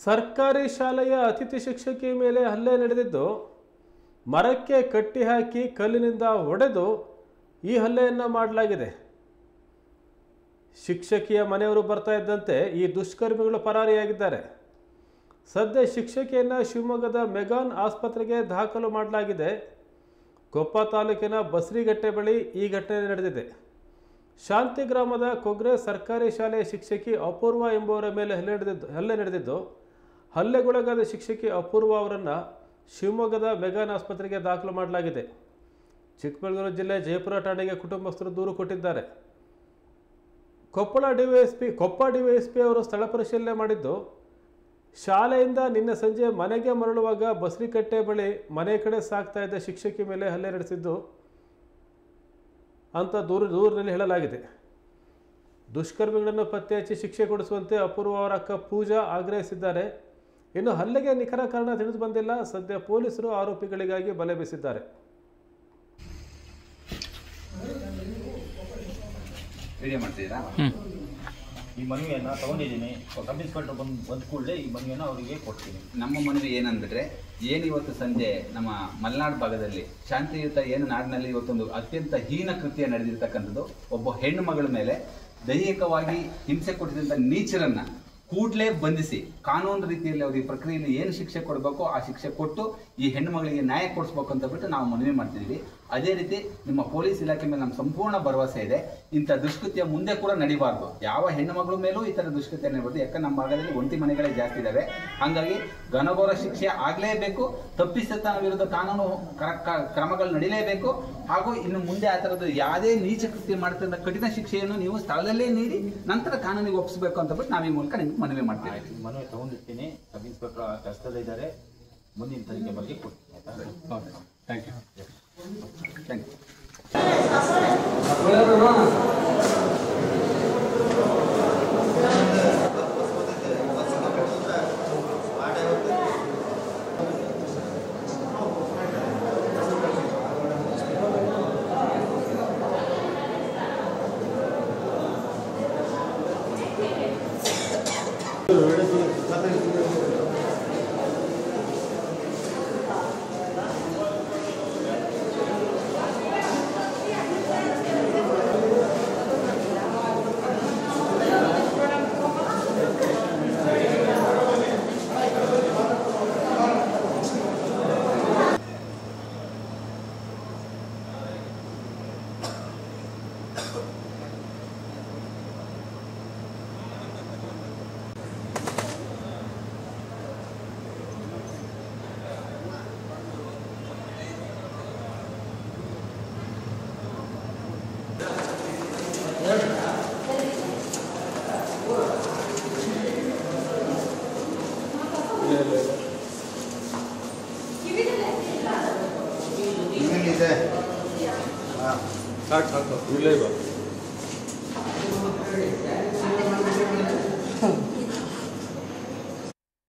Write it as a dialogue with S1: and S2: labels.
S1: ಸರ್ಕಾರಿ ಶಾಲೆಯ ಅತಿಥಿ ಶಿಕ್ಷಕಿ ಮೇಲೆ ಹಲ್ಲೆ ನಡೆದಿದ್ದು ಮರಕ್ಕೆ ಕಟ್ಟಿ ಹಾಕಿ ಕಲ್ಲಿನಿಂದ ಹೊಡೆದು ಈ ಹಲ್ಲೆಯನ್ನು ಮಾಡಲಾಗಿದೆ. ಶಿಕ್ಷಕಿಯ ಮನೆಯವರು ಬರ್ತಾ ಇದ್ದಂತೆ ಈ ದುಷ್ಕರ್ಮಿಗಳು ಪರಾರಿಯಾಗಿದ್ದಾರೆ. ಸದ್ಯ ಶಿಕ್ಷಕಿಯನ್ನು ಶಿವಮೊಗ್ಗದ ಮೆಗಾನ್ ಆಸ್ಪತ್ರೆಗೆ ದಾಖಲು ಮಾಡಲಾಗಿದೆ. ಕೊಪ್ಪ ತಾಲೂಕಿನ ಬಸರಿಗಟ್ಟೆ ಬಳಿ ಈ ಘಟನೆ ನಡೆದಿದೆ. ಶಾಂತಿ ಗ್ರಾಮದ ಕೊಗ್ರೆ ಸರ್ಕಾರಿ ಶಾಲೆಯ ಶಿಕ್ಷಕಿ ಅಪೂರ್ವ ಎಂಬುವರ ಮೇಲೆ ಹಲ್ಲೆ ನಡೆದಿದ್ದು ಹಲ್ಲೆಗೊಳಗಾದ ಶಿಕ್ಷಕಿ ಅಪೂರ್ವ ಅವರನ್ನು ಶಿವಮೊಗ್ಗದ ಮೆಗಾನ್ ಆಸ್ಪತ್ರೆಗೆ ದಾಖಲು ಮಾಡಲಾಗಿದೆ. ಚಿಕ್ಕಮಗಳೂರು ಜಿಲ್ಲೆ ಜಯಪುರ ಠಾಣೆಗೆ ಕುಟುಂಬಸ್ಥರು ದೂರು ಕೊಟ್ಟಿದ್ದಾರೆ. ಕೊಪ್ಪ ಡಿವೈಎಸ್ಪಿ ಅವರು ಸ್ಥಳ ಪರಿಶೀಲನೆ ಮಾಡಿದ್ದು ಶಾಲೆಯಿಂದ ನಿನ್ನೆ ಸಂಜೆ ಮನೆಗೆ ಮರಳುವಾಗ ಬಸರಿಕಟ್ಟೆ ಬಳಿ ಮನೆ ಕಡೆ ಸಾಗ್ತಾ ಇದ್ದ ಶಿಕ್ಷಕಿ ಮೇಲೆ ಹಲ್ಲೆ ನಡೆಸಿದ್ದು ಅಂತ ದೂರಿನಲ್ಲಿ ಹೇಳಲಾಗಿದೆ. ದುಷ್ಕರ್ಮಿಗಳನ್ನು ಪತ್ತೆ ಹಚ್ಚಿ ಶಿಕ್ಷೆ ಕೊಡಿಸುವಂತೆ ಅಪೂರ್ವ ಅವರ ಅಕ್ಕ ಪೂಜಾ ಆಗ್ರಹಿಸಿದ್ದಾರೆ. ಇನ್ನು ಹಲ್ಲೆಗೆ ನಿಖರ ಕಾರಣ ತಿಳಿದು ಬಂದಿಲ್ಲ. ಸದ್ಯ ಪೊಲೀಸರು ಆರೋಪಿಗಳಿಗಾಗಿ ಬಲೆ ಬೀಸಿದ್ದಾರೆ.
S2: ಈ ಮನವಿಯನ್ನು ತಗೊಂಡಿದ್ದೀನಿ. ಸಬ್ ಇನ್ಸ್ಪೆಕ್ಟರ್ ಬಂದ ಕೂಡಲೇ ಈ ಮನವಿಯನ್ನು ಅವರಿಗೆ ಕೊಡ್ತೀನಿ.
S3: ನಮ್ಮ ಮನವಿ ಏನಂದ್ರೆ ಇವತ್ತು ಸಂಜೆ ನಮ್ಮ ಮಲೆನಾಡು ಭಾಗದಲ್ಲಿ ಶಾಂತಿಯುತ ನಾಡಿನಲ್ಲಿ ಇವತ್ತೊಂದು ಅತ್ಯಂತ ಹೀನ ಕೃತ್ಯ ನಡೆದಿರ್ತಕ್ಕಂಥದ್ದು. ಒಬ್ಬ ಹೆಣ್ಣು ಮಗಳ ಮೇಲೆ ದೈಹಿಕವಾಗಿ ಹಿಂಸೆ ಕೊಟ್ಟಿದ್ದಂಥ ನೀಚರನ್ನ ಕೂಡಲೇ ಬಂಧಿಸಿ ಕಾನೂನು ರೀತಿಯಲ್ಲಿ ಅವರಿಗೆ ಪ್ರಕ್ರಿಯೆಯಲ್ಲಿ ಏನು ಶಿಕ್ಷೆ ಕೊಡಬೇಕು ಆ ಶಿಕ್ಷೆ ಕೊಟ್ಟು ಈ ಹೆಣ್ಣು ಮಗಳಿಗೆ ನ್ಯಾಯ ಕೊಡಿಸ್ಬೇಕು ಅಂತ ಬಿಟ್ಟು ನಾವು ಮನವಿ ಮಾಡ್ತಿದ್ದೀವಿ. ಅದೇ ರೀತಿ ನಿಮ್ಮ ಪೊಲೀಸ್ ಇಲಾಖೆ ಮೇಲೆ ನಮ್ಮ ಸಂಪೂರ್ಣ ಭರವಸೆ ಇದೆ. ಇಂಥ ದುಷ್ಕೃತ್ಯ ಮುಂದೆ ಕೂಡ ನಡೀಬಾರ್ದು. ಯಾವ ಹೆಣ್ಣು ಮಗಳ ಮೇಲೂ ಈ ಥರ ದುಷ್ಕೃತ್ಯ ನಡೀಬಾರ್ದು. ಯಾಕಂದ್ರೆ ನಮ್ಮ ಭಾಗದಲ್ಲಿ ಒಂಟಿ ಮನೆಗಳೇ ಜಾಸ್ತಿ ಇದ್ದಾವೆ. ಹಾಗಾಗಿ ಘನಘೋರ ಶಿಕ್ಷೆ ಆಗಲೇಬೇಕು. ತಪ್ಪಿಸತನ ವಿರುದ್ಧ ಕಾನೂನು ಕ್ರಮಗಳು ನಡೀಲೇಬೇಕು. ಹಾಗೂ ಇನ್ನು ಮುಂದೆ ಆ ಥರದ್ದು ಯಾವುದೇ ನೀಚ ಕೃತ್ಯ ಮಾಡ್ತಿದ್ದ ಕಠಿಣ ಶಿಕ್ಷೆಯನ್ನು ನೀವು ಸ್ಥಳದಲ್ಲೇ ನೀಡಿ ನಂತರ ಕಾನೂನಿಗೆ ಒಪ್ಪಿಸಬೇಕು ಅಂತ ಬಿಟ್ಟು ನಾವು ಈ ಮೂಲಕ ನಿಮ್ಗೆ ಮನವಿ ಮಾಡ್ತೀವಿ.
S2: ಮನವಿ ತಗೊಂಡಿರ್ತೀನಿ. ಸಬ್ ಇನ್ಸ್ಪೆಕ್ಟರ್ ಕೆಲಸದಲ್ಲೇ ಇದ್ದಾರೆ. ಮುಂದಿನ ತನಿಖೆ ಬಗ್ಗೆ ಕೊಡ್ತೀನಿ.
S3: Thank you.
S1: ಸಾಕು ಇಲ್ಲ